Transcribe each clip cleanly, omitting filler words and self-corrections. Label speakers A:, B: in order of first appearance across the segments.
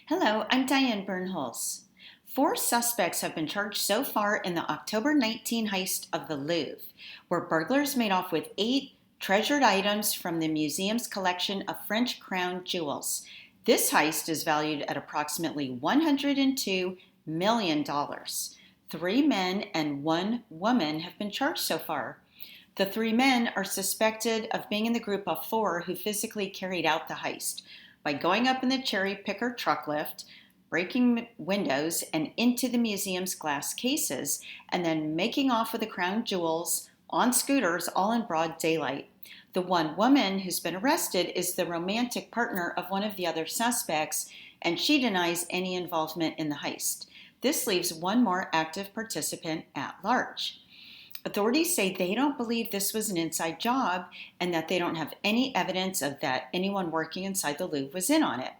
A: Hello, I'm Diane Birnholz. 4 suspects have been charged so far in the October 19 heist of the Louvre, where burglars made off with 8 treasured items from the museum's collection of French crown jewels. This heist is valued at approximately $102 million. 3 men and 1 woman have been charged so far. The 3 men are suspected of being in the group of 4 who physically carried out the heist by going up in the cherry picker truck lift, breaking windows and into the museum's glass cases, and then making off with the crown jewels on scooters all in broad daylight. The 1 woman who's been arrested is the romantic partner of one of the other suspects, and she denies any involvement in the heist. This leaves 1 more active participant at large. Authorities say they don't believe this was an inside job and that they don't have any evidence of that anyone working inside the Louvre was in on it.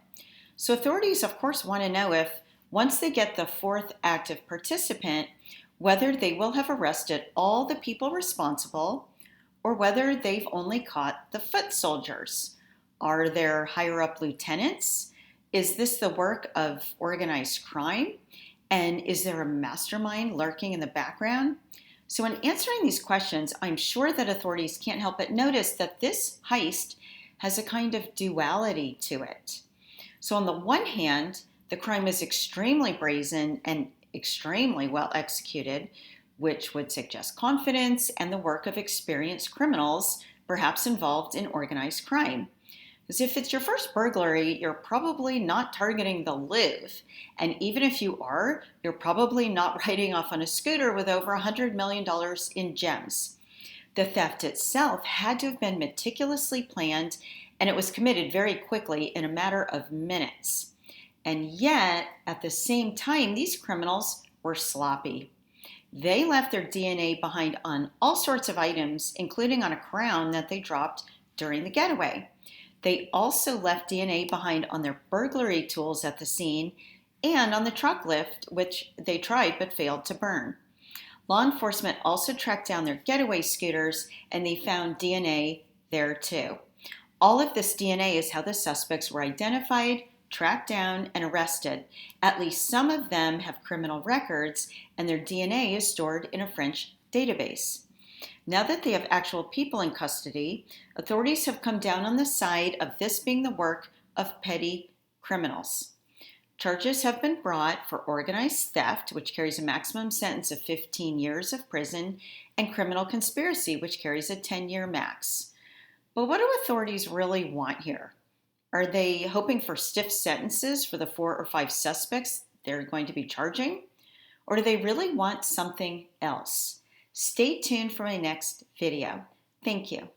A: So authorities, of course, want to know if, once they get the 4th active participant, whether they will have arrested all the people responsible or whether they've only caught the foot soldiers. Are there higher-up lieutenants? Is this the work of organized crime? And is there a mastermind lurking in the background? So in answering these questions, I'm sure that authorities can't help but notice that this heist has a kind of duality to it. So on the one hand, the crime is extremely brazen and extremely well executed, which would suggest confidence and the work of experienced criminals, perhaps involved in organized crime. Because if it's your first burglary, you're probably not targeting the Louvre. And even if you are, you're probably not riding off on a scooter with over $100 million in gems. The theft itself had to have been meticulously planned, and it was committed very quickly in a matter of minutes. And yet, at the same time, these criminals were sloppy. They left their DNA behind on all sorts of items, including on a crown that they dropped during the getaway. They also left DNA behind on their burglary tools at the scene and on the truck lift, which they tried but failed to burn. Law enforcement also tracked down their getaway scooters, and they found DNA there too. All of this DNA is how the suspects were identified, tracked down, and arrested. At least some of them have criminal records, and their DNA is stored in a French database. Now that they have actual people in custody, authorities have come down on the side of this being the work of petty criminals. Charges have been brought for organized theft, which carries a maximum sentence of 15 years of prison, and criminal conspiracy, which carries a 10-year max. But what do authorities really want here? Are they hoping for stiff sentences for the 4 or 5 suspects they're going to be charging? Or do they really want something else? Stay tuned for my next video. Thank you.